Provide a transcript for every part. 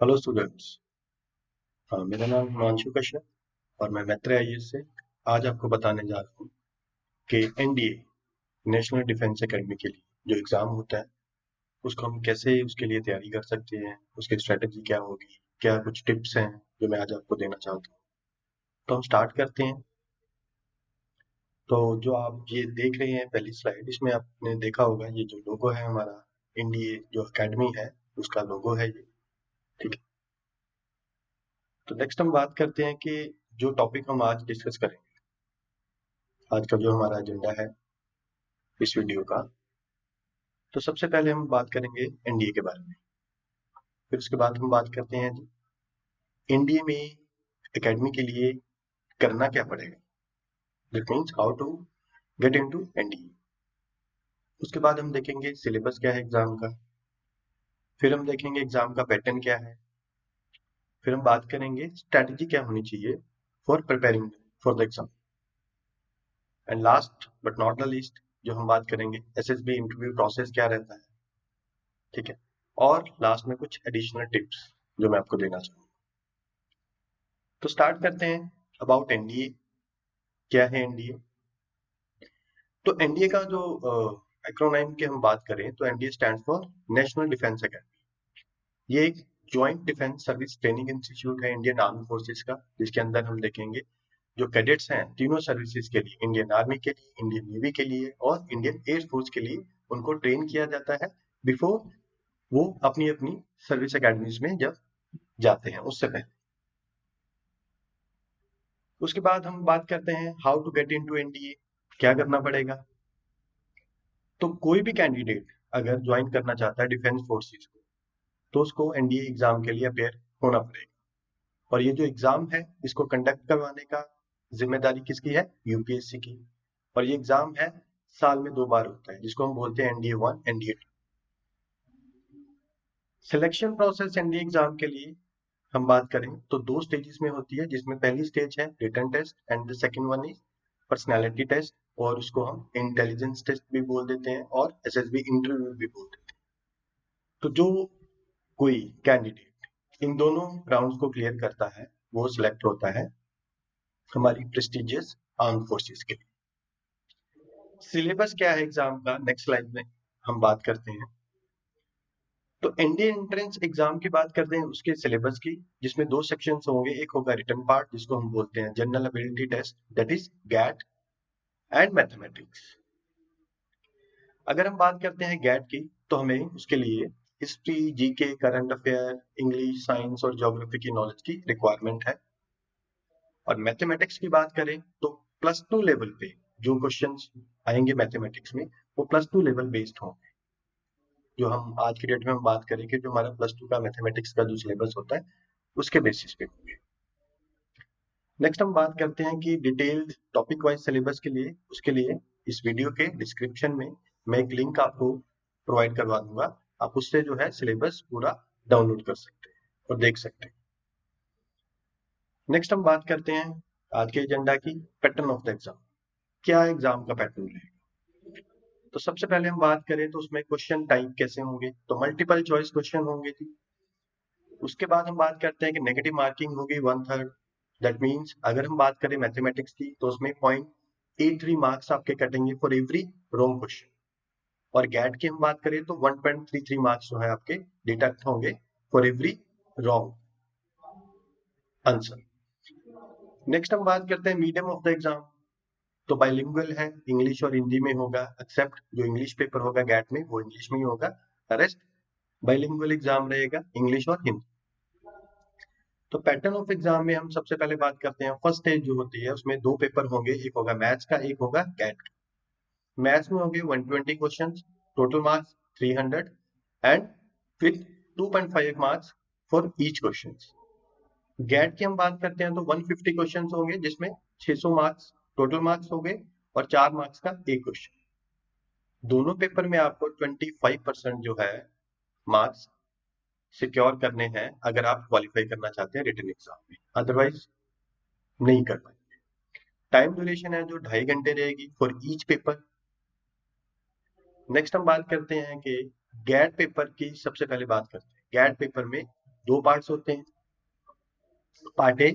Hello students. मेरा नाम हिमांशु कश्यप और मैं मैत्रेय आईएएस से आज आपको बताने जा रहा हूँ कि एनडीए नेशनल डिफेंस एकेडमी के लिए जो एग्ज़ाम होता है उसको हम कैसे उसके लिए तैयारी कर सकते हैं, उसकी स्ट्रेटजी क्या होगी, क्या कुछ टिप्स हैं जो मैं आज आपको देना चाहता हूँ। तो हम स्टार्ट करते हैं। तो जो आप ये देख रहे हैं पहली स्लाइड, इसमें आपने देखा होगा ये जो लोगो है हमारा एनडीए जो अकेडमी है उसका लोगो है ये। ठीक है। तो नेक्स्ट हम बात करते हैं कि जो टॉपिक हम आज डिस्कस करेंगे, आज का जो हमारा एजेंडा है इस वीडियो का। तो सबसे पहले हम बात करेंगे एनडीए के बारे में, फिर उसके बाद हम बात करते हैं एनडीए में एकेडमी के लिए करना क्या पड़ेगा, that means how to get into NDA. उसके बाद हम देखेंगे सिलेबस क्या है एग्जाम का, फिर हम देखेंगे एग्जाम का पैटर्न क्या है, फिर हम बात करेंगे स्ट्रैटेजी क्या होनी चाहिए for preparing for the exam, and last but not the least जो हम बात करेंगे एसएसबी इंटरव्यू प्रोसेस क्या रहता है। ठीक है। और लास्ट में कुछ एडिशनल टिप्स जो मैं आपको देना चाहूँगा। तो स्टार्ट करते हैं अबाउट एनडीए। क्या है एनडीए? तो एनडीए का जो एक्रोनाइम की हम बात करें तो NDA stands for national defence academy. ये एक joint defence service training institute है इंडियन आर्मी फोर्सेस का, जिसके अंदर हम देखेंगे जो कैडेट्स हैं तीनों सर्विसेज के लिए, इंडियन आर्मी के लिए, इंडियन नेवी के लिए और इंडियन एयर फोर्स के लिए उनको ट्रेन किया जाता है बिफोर वो अपनी अपनी सर्विस एकेडमीज में जब जाते हैं, उससे पहले। उसके बाद हम बात करते हैं how to get into NDA, क्या करना पड़ेगा। तो कोई भी कैंडिडेट अगर ज्वाइन करना चाहता है डिफेंस फोर्सेस को तो उसको एनडीए एग्जाम के लिए अपेयर होना पड़ेगा। और ये जो एग्जाम है इसको कंडक्ट करवाने का जिम्मेदारी किसकी है? यूपीएससी की। और ये एग्जाम है साल में 2 बार होता है, जिसको हम बोलते हैं NDA 1, NDA 2। Selection process NDA exam के लिए हम बात करें तो 2 स्टेजेस में होती है, जिसमें पहली स्टेज है written test and the second one is personality test, और उसको हम इंटेलिजेंस टेस्ट भी बोल देते हैं और एसएसबी इंटरव्यू भी बोल देते हैं। तो जो कोई कैंडिडेट इन दोनों राउंड्स को क्लियर करता है वो सिलेक्ट होता है हमारी प्रेस्टिजियस आर्म फोर्सेस के लिए। सिलेबस क्या है एग्जाम का, नेक्स्ट स्लाइड में हम बात करते हैं। तो एनडीए एंट्रेंस एग्जाम की बात करते हैं उसके सिलेबस की, जिसमें 2 सेक्शंस होंगे। एक होगा रिटन पार्ट जिसको हम बोलते हैं general ability test, that is GAT, and mathematics. अगर हम बात करते हैं गैट की तो हमें उसके लिए history, GK, current affair, English, science और ज्योग्राफी की नॉलेज की रिक्वायरमेंट है। और मैथमेटिक्स की बात करें तो +2 लेवल पे जो क्वेश्चंस आएंगे मैथमेटिक्स में वो +2 लेवल बेस्ड होंगे। जो हम आज की डेट में हम बात करें कि जो हमारा +2 का मैथमेटिक्स का जो सिलेबस होता है उसके बेसिस पे होंगे। नेक्स्ट हम बात करते हैं कि डिटेल्ड टॉपिक वाइज सिलेबस के लिए, उसके लिए इस वीडियो के डिस्क्रिप्शन में मैं एक लिंक आपको प्रोवाइड करवा दूंगा। आप उससे जो है सिलेबस पूरा डाउनलोड कर सकते हैं और देख सकते हैं। नेक्स्ट हम बात करते हैं आज के एजेंडा की, पैटर्न ऑफ द एग्जाम। क्या एग्जाम का पैटर्न रहेगा? तो सबसे पहले हम बात करें तो उसमें क्वेश्चन टाइप कैसे होंगे, तो मल्टीपल चॉइस क्वेश्चन होंगे जी। उसके बाद हम बात करते हैं कि नेगेटिव मार्किंग होगी 1/3। दैट मीन्स अगर हम बात करें मैथमेटिक्स की तो उसमें 0.83 मार्क्स आपके कटेंगे फॉर एवरी रॉन्ग क्वेश्चन। और गैट की हम बात करें तो 1.33 मार्क्स जो है आपके डिडक्ट होंगे for every wrong answer. Next हम बात करते हैं मीडियम ऑफ द एग्जाम। तो बाइलिंगुअल है, इंग्लिश और हिंदी में होगा, एक्सेप्ट जो इंग्लिश पेपर होगा गैट में वो इंग्लिश में ही होगा, रेस्ट बाइलिंगुअल एग्जाम रहेगा इंग्लिश और हिंदी। तो पैटर्न ऑफ एग्जाम में हम सबसे पहले बात करते हैं फर्स्ट स्टेज जो होती है उसमें 2 पेपर होंगे, एक होगा मैथ्स का, एक होगा गैट का। मैथ्स में होंगे 120 question, total marks 300 and with 2.5 marks for each question. GAT की हम बात करते हैं तो 150 क्वेश्चन होंगे जिसमें 600 मार्क्स टोटल मार्क्स हो गए और 4 मार्क्स का एक क्वेश्चन। दोनों पेपर में आपको 25% जो है मार्क्स सिक्योर करने हैं अगर आप क्वालिफाई करना चाहते हैं रिटन एग्जाम में, अदरवाइज नहीं कर पाएंगे। टाइम ड्यूरेशन है जो 2.5 घंटे रहेगी फॉर ईच पेपर। नेक्स्ट हम बात करते हैं कि गैट पेपर की सबसे पहले बात करते हैं। गैट पेपर में दो पार्ट्स होते हैं। पार्ट ए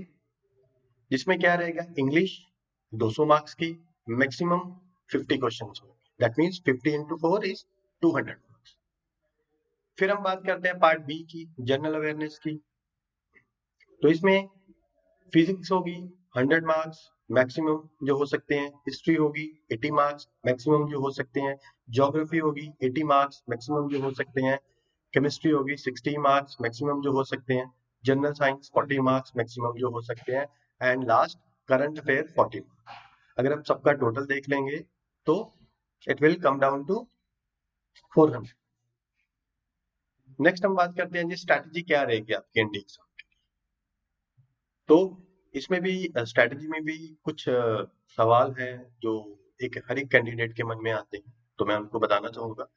जिसमें क्या रहेगा, इंग्लिश 200 मार्क्स की, मैक्सिमम 50 क्वेश्चन होंगे, that means 50 into 4 is 200 marks. फिर हम बात करते हैं पार्ट बी की, जनरल अवेयरनेस की। तो इसमें फिजिक्स होगी 100 मार्क्स मैक्सिमम जो हो सकते हैं, हिस्ट्री होगी 80 मार्क्स मैक्सिमम जो हो सकते हैं, ज्योग्राफी होगी 80 मार्क्स मैक्सिमम जो हो सकते हैं, केमिस्ट्री होगी 60 मार्क्स मैक्सिमम जो हो सकते हैं, जनरल साइंस 40 मार्क्स मैक्सिमम जो हो सकते हैं, and last current affair 40 marks. अगर आप सबका टोटल देख लेंगे तो it will come down to 400। Next हम बात करते हैं जी स्ट्रैटेजी क्या रहेगी आपके एनडीए एग्जाम। तो इसमें भी स्ट्रैटेजी में भी कुछ सवाल हैं जो एक हर एक कैंडिडेट के मन में आते हैं, तो मैं उनको बताना चाहूंगा।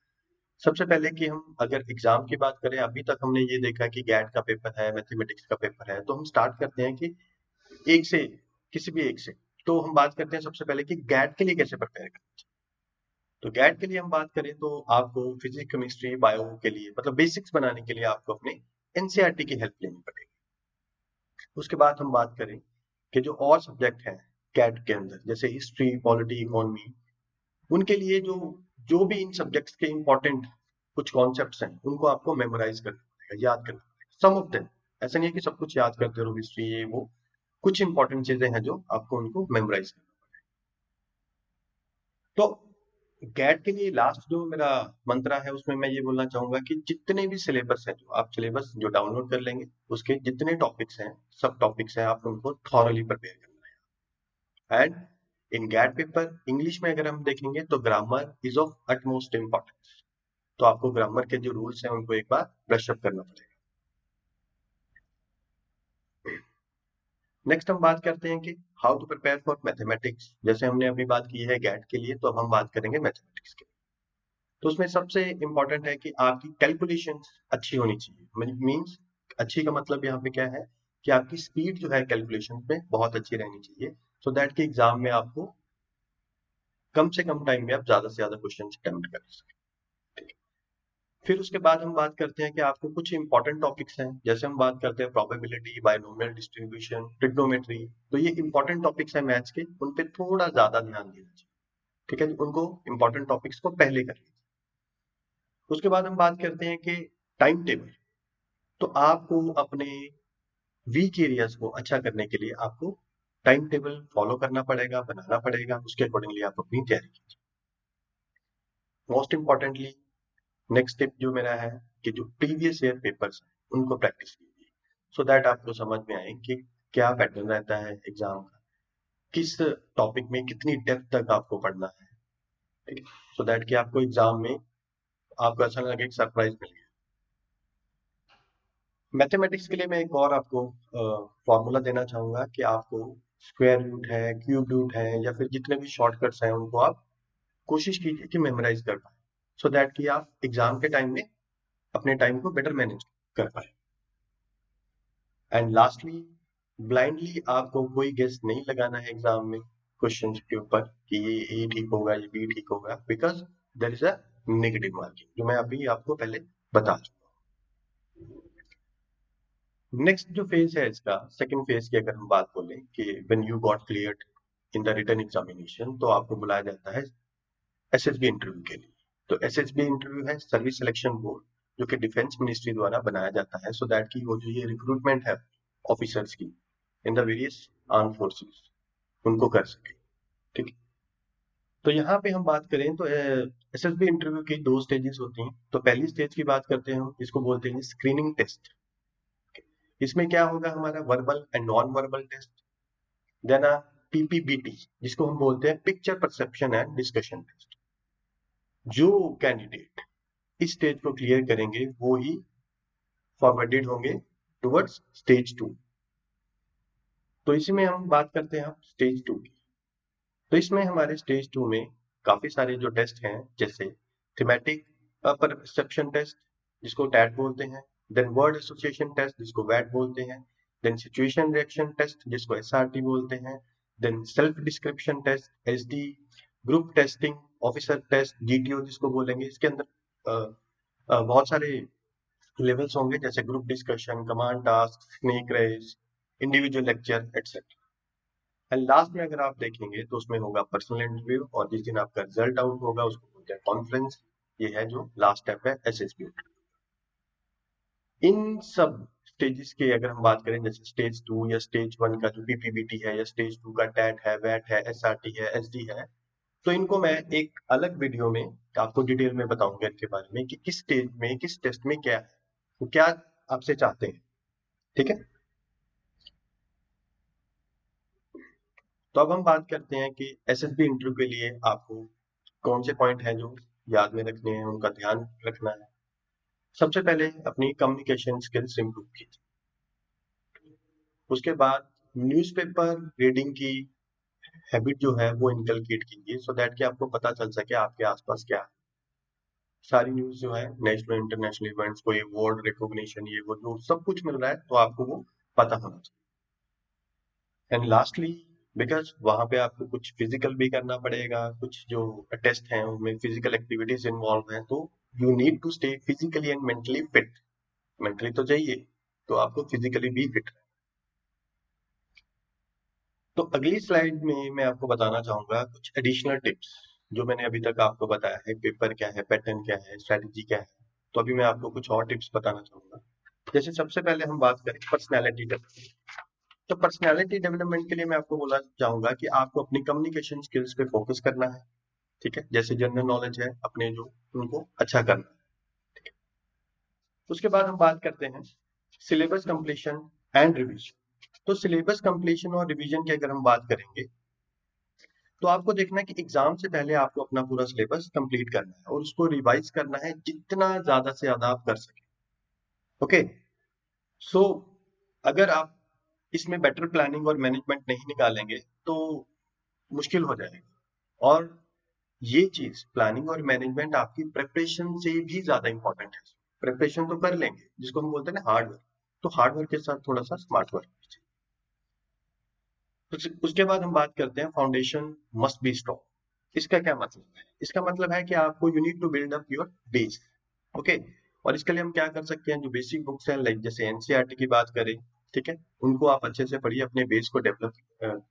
सबसे पहले कि हम अगर एग्जाम की बात करें, अभी तक हमने ये देखा कि गैट का पेपर है, मैथमेटिक्स का पेपर है, तो हम स्टार्ट करते हैं कि एक से, किसी भी एक से। तो हम बात करते हैं सबसे पहले कि गैट के लिए कैसे प्रिपेयर करना चाहिए। तो गैट के लिए हम बात करें तो आपको फिजिक्स केमिस्ट्री बायो के लिए मतलब बेसिक्स बनाने के लिए आपको अपने एनसीईआरटी की हेल्प लेनी पड़ेगी। उसके बाद हम बात करें कि जो और सब्जेक्ट हैं कैट के अंदर, जैसे हिस्ट्री, पॉलिटी, इकोनॉमी, उनके लिए जो जो भी इन सब्जेक्ट्स के इंपॉर्टेंट कुछ कॉन्सेप्ट्स हैं उनको आपको मेमोराइज करना पड़ेगा, याद करना पड़ेगा, सम ऑफ देम। ऐसा नहीं है कि सब कुछ याद करते रहो, हिस्ट्री ये वो, कुछ इंपॉर्टेंट चीजें हैं जो आपको उनको मेमोराइज करना। तो गैट के लिए लास्ट जो मेरा मंत्रा है उसमें मैं ये बोलना चाहूंगा कि जितने भी सिलेबस है, जो आप सिलेबस जो डाउनलोड कर लेंगे उसके जितने टॉपिक्स हैं, सब टॉपिक्स हैं, आप उनको थॉरली प्रिपेयर करना है। And in GAT paper English में अगर हम देखेंगे तो grammar is of utmost importance. तो आपको ग्रामर के जो रूल्स हैं उनको एक बार ब्रश अप करना पड़ेगा। नेक्स्ट हम बात करते हैं कि how to prepare for mathematics. जैसे हमने अभी बात की है गैट के लिए, तो अब हम बात करेंगे मैथमेटिक्स के लिए। तो उसमें सबसे इंपॉर्टेंट है कि आपकी कैलकुलेशन अच्छी होनी चाहिए। मीन्स अच्छी का मतलब यहाँ पे क्या है कि आपकी स्पीड जो है कैलकुलेशन में बहुत अच्छी रहनी चाहिए, सो दैट कि एग्जाम में आपको कम से कम टाइम में आप ज्यादा से ज्यादा क्वेश्चन अटेम्प्ट कर सकें। ठीक है। फिर उसके बाद हम बात करते हैं कि आपको कुछ इंपॉर्टेंट टॉपिक्स हैं, जैसे हम बात करते हैं प्रोबेबिलिटी, बायनोमियल डिस्ट्रीब्यूशन, ट्रिग्नोमेट्री। तो ये इंपॉर्टेंट टॉपिक्स हैं मैथ्स के, उन पे थोड़ा ज्यादा ध्यान देना चाहिए। ठीक है जी, उनको इंपॉर्टेंट टॉपिक्स को पहले कर लीजिए। उसके बाद हम बात करते हैं कि टाइम टेबल। तो आपको अपने वीक एरियाज को अच्छा करने के लिए आपको टाइम टेबल फॉलो करना पड़ेगा, बनाना पड़ेगा, उसके अकॉर्डिंगली आप अपनी तैयारी कीजिए। मोस्ट इंपॉर्टेंटली नेक्स्ट स्टेप जो मेरा है कि जो प्रीवियस ईयर पेपर्स हैं उनको प्रैक्टिस कीजिए, सो दैट आपको समझ में आए कि क्या पैटर्न रहता है एग्जाम का, किस टॉपिक में कितनी डेप्थ तक आपको पढ़ना है। ठीक है, सो दैट कि आपको एग्जाम में आपको ऐसा लगे कि सरप्राइज मिल गया। मैथमेटिक्स के लिए मैं एक और आपको फॉर्मूला देना चाहूंगा कि आपको स्क्वायर रूट है, क्यूब रूट है, या फिर जितने भी शॉर्टकट्स हैं उनको आप कोशिश कीजिए कि मेमोराइज कर पाए, सो दैट कि आप एग्जाम के टाइम में अपने टाइम को बेटर मैनेज कर पाए। एंड लास्टली, ब्लाइंडली आपको कोई गेस नहीं लगाना है एग्जाम में क्वेश्चन के ऊपर कि ये ए ठीक होगा, ये बी ठीक होगा, because there is a negative marking, जो मैं अभी आपको पहले बता चुका हूँ। नेक्स्ट जो फेज है इसका, सेकंड फेज की अगर हम बात बोलें कि when you got cleared in the written examination, तो आपको बुलाया जाता है एसएसबी इंटरव्यू के लिए। तो एसएसबी इंटरव्यू है सर्विस सिलेक्शन बोर्ड, जो कि डिफेंस मिनिस्ट्री द्वारा बनाया जाता है, सो दैट की वो जो ये रिक्रूटमेंट है ऑफिसर्स की in the various arm forces उनको कर सके। ठीक है। तो यहाँ पे हम बात करें तो एसएसबी इंटरव्यू की दो स्टेजेस होती हैं। तो पहली स्टेज की बात करते हैं हम, इसको बोलते हैं स्क्रीनिंग टेस्ट। इसमें क्या होगा, हमारा verbal and non verbal test, then PPBT जिसको हम बोलते हैं picture perception and discussion test. जो कैंडिडेट इस स्टेज को क्लियर करेंगे वो ही फॉरवर्डेड होंगे टुवर्ड्स स्टेज 2। तो इसी में हम बात करते हैं स्टेज 2 की। तो इसमें हमारे स्टेज 2 में काफी सारे जो टेस्ट हैं, जैसे थीमेटिक परसेप्शन टेस्ट जिसको टैट बोलते हैं, देन वर्ड एसोसिएशन टेस्ट जिसको वैट बोलते हैं, देन सिचुएशन रिएक्शन टेस्ट जिसको एसआरटी बोलते हैं, then self description test SD, group testing, officer test GTO जिसको बोलेंगे। इसके अंदर बहुत सारे लेवल्स होंगे जैसे group discussion, command task, snake race, individual lecture etcetera. And last में अगर आप देखेंगे तो उसमें होगा पर्सनल इंटरव्यू, और जिस दिन आपका रिजल्ट आउट होगा उसको बोलते हैं कॉन्फ्रेंस। ये है जो लास्ट स्टेप है एसएसबी। इन सब स्टेजेस की अगर हम बात करें, जैसे स्टेज 2 या स्टेज 1 का जो पीपीबीटी है, या स्टेज 2 का टैट है, वैट है, एसआरटी है, एसडी है, तो इनको मैं एक अलग वीडियो में आपको डिटेल में बताऊंगा इनके बारे में कि किस स्टेज में किस टेस्ट में क्या है, तो क्या आपसे चाहते हैं। ठीक है, तो अब हम बात करते हैं कि एसएसबी इंटरव्यू के लिए आपको कौन से पॉइंट हैं जो याद में रखने हैं, उनका ध्यान रखना है। सबसे पहले अपनी कम्युनिकेशन स्किल्स इंप्रूव कीजिए। उसके बाद न्यूज़पेपर रीडिंग की हैबिट जो है वो इनकलकेट कीजिए, सो दैट कि आपको पता चल सके आपके आसपास क्या है। सारी न्यूज़ जो है, नेशनल इंटरनेशनल इवेंट्स, कोई अवार्ड रिकॉग्निशन, ये वो जो सब कुछ मिल रहा है, तो आपको वो पता होना चाहिए। एंड लास्टली, बिकॉज वहां पे आपको कुछ फिजिकल भी करना पड़ेगा, कुछ जो टेस्ट हैं उनमें फिजिकल एक्टिविटीज इन्वॉल्व हैं, तो you need to stay physically and mentally fit. Mentally तो चाहिए, तो आपको फिजिकली भी फिट। तो अगली स्लाइड में मैं आपको बताना चाहूंगा कुछ एडिशनल टिप्स जो मैंने अभी तक आपको बताया है। पेपर क्या है, पैटर्न क्या है, स्ट्रेटजी क्या है, तो अभी मैं आपको कुछ और टिप्स बताना चाहूंगा। जैसे सबसे पहले हम बात करें पर्सनैलिटी डेवलपमेंट, तो पर्सनैलिटी डेवलपमेंट के लिए मैं आपको बोलना चाहूंगा कि आपको अपनी कम्युनिकेशन स्किल्स पे फोकस करना है। ठीक है, जैसे जनरल नॉलेज है अपने जो, उनको अच्छा करना है। ठीक है, उसके बाद हम बात करते हैं सिलेबस कंप्लीशन एंड रिवीजन। तो सिलेबस कंप्लीशन और रिवीजन की अगर हम बात करेंगे, तो आपको देखना है कि एग्जाम से पहले आपको अपना पूरा सिलेबस कंप्लीट करना है और उसको रिवाइज करना है जितना ज्यादा से ज्यादा आप कर सके। ओके, सो अगर आप इसमें बेटर प्लानिंग और मैनेजमेंट नहीं निकालेंगे तो मुश्किल हो जाएगा। और ये चीज प्लानिंग और मैनेजमेंट आपकी प्रिपरेशन से भी ज्यादा इंपॉर्टेंट है। प्रिपरेशन तो कर लेंगे, जिसको हम बोलते हैं ना हार्ड वर्क, तो हार्ड वर्क के साथ थोड़ा सा स्मार्ट वर्क। उसके बाद हम बात करते हैं फाउंडेशन मस्ट बी स्ट्रॉन्ग। इसका क्या मतलब है? इसका मतलब है कि आपको you need to build up your base. Okay, और इसके लिए हम क्या कर सकते हैं, जो बेसिक बुक्स हैं, लाइक जैसे एनसीईआरटी की बात करें, ठीक है, उनको आप अच्छे से पढ़िए, अपने बेस को डेवलप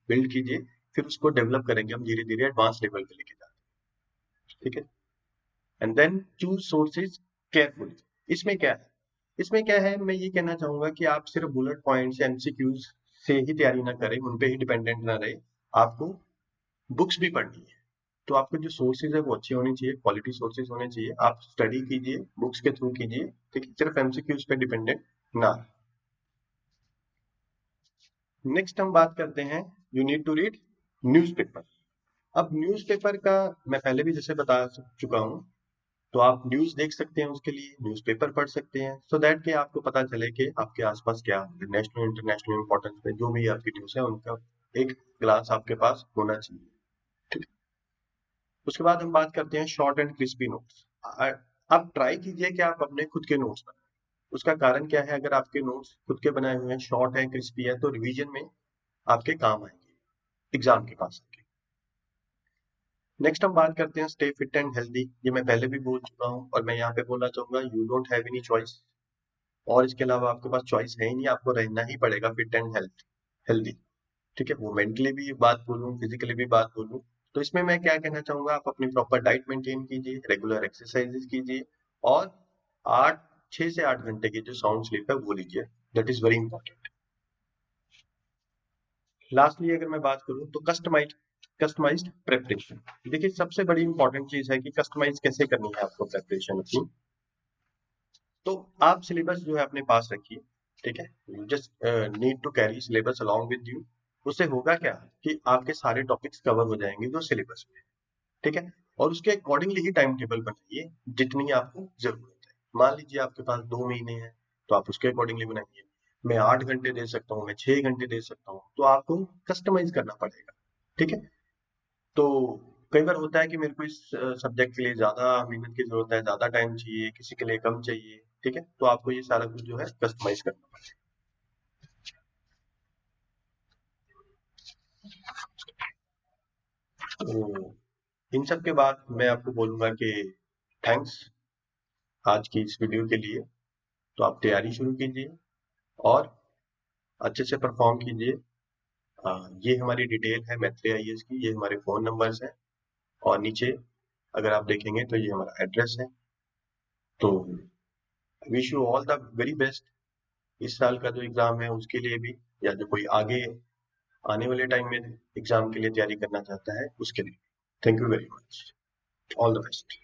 बिल्ड कीजिए, फिर उसको डेवलप करेंगे हम धीरे धीरे एडवांस लेवल पे लेके जाते हैं। ठीक है, and then choose sources carefully. इसमें क्या है, इसमें क्या है, मैं ये कहना चाहूंगा कि आप सिर्फ बुलेट पॉइंट्स एमसीक्यूज से ही तैयारी ना करें, उन पे ही डिपेंडेंट ना रहे। आपको बुक्स भी पढ़नी है, तो आपके जो सोर्सेज है वो अच्छे होने चाहिए, क्वालिटी सोर्सेज होने चाहिए। आप स्टडी कीजिए, बुक्स के थ्रू कीजिए, ठीक है, सिर्फ एमसीक्यूज पे डिपेंडेंट ना। नेक्स्ट हम बात करते हैं, you need to read newspaper. अब न्यूज़पेपर का मैं पहले भी जैसे बता चुका हूँ, तो आप न्यूज़ देख सकते हैं, उसके लिए न्यूज़पेपर पढ़ सकते हैं, सो दैट कि आपको पता चले कि आपके आसपास क्या है, नेशनल इंटरनेशनल इंपॉर्टेंस पे जो भी आपकी न्यूज़ है उनका एक ग्लास आपके पास होना चाहिए। ठीक है, उसके बाद हम बात करते हैं शॉर्ट एंड क्रिस्पी नोट्स। आप ट्राई कीजिए कि आप अपने खुद के नोट्स बनाएं। उसका कारण क्या है, अगर आपके नोट्स खुद के बनाए हुए हैं, शॉर्ट है, क्रिस्पी है, तो रिवीजन में आपके काम आएंगे एग्जाम के पास आके। नेक्स्ट हम बात करते हैं स्टे फिट एंड हेल्दी। ये मैं पहले भी बोल चुका हूँ और मैं यहाँ पे बोलना चाहूंगा, you don't have any choice. और इसके अलावा आपके पास चॉइस है ही नहीं, आपको रहना ही पड़ेगा फिट एंड हेल्दी। ठीक है, वो मेंटली भी बात बोलूँ, फिजिकली भी बात बोलूँ, तो इसमें मैं क्या कहना चाहूंगा, आप अपनी प्रॉपर डाइट मेंटेन कीजिए, रेगुलर एक्सरसाइजेस कीजिए, और 6 से 8 घंटे की जो साउंड स्लीप है वो लीजिए। That is very important. Lastly अगर मैं बात करूं तो कस्टमाइज्ड प्रेपरेशन। देखिए, सबसे बड़ी इंपॉर्टेंट चीज है कि कस्टमाइज कैसे करनी है आपको प्रेपरेशन अपनी। तो आप सिलेबस जो है अपने पास रखिए, ठीक है, you just need to carry syllabus along with you. उससे होगा क्या कि आपके सारे टॉपिक्स कवर हो जाएंगे जो सिलेबस में है। ठीक है, और उसके अकॉर्डिंगली ही टाइम टेबल बनाइए जितनी आपको जरूरत है। मान लीजिए आपके पास 2 महीने हैं, तो आप उसके अकॉर्डिंगली बनाइए। मैं 8 घंटे दे सकता हूँ, मैं 6 घंटे दे सकता हूँ, तो आपको कस्टमाइज करना पड़ेगा। ठीक है, तो कई बार होता है कि मेरे को इस सब्जेक्ट के लिए ज्यादा मेहनत की जरूरत है, ज्यादा टाइम चाहिए, किसी के लिए कम चाहिए। ठीक है, तो आपको ये सारा कुछ जो है कस्टमाइज करना पड़ेगा। तो इन सब के बाद मैं आपको बोलूंगा कि थैंक्स आज की इस वीडियो के लिए। तो आप तैयारी शुरू कीजिए और अच्छे से परफॉर्म कीजिए। ये हमारी डिटेल है मैत्री आईएएस की, ये हमारे फ़ोन नंबर्स हैं और नीचे अगर आप देखेंगे तो ये हमारा एड्रेस है। तो wish you all the very best इस साल का जो एग्ज़ाम है उसके लिए भी, या जो कोई आगे आने वाले टाइम में एग्ज़ाम के लिए तैयारी करना चाहता है उसके लिए। Thank you very much. All the best.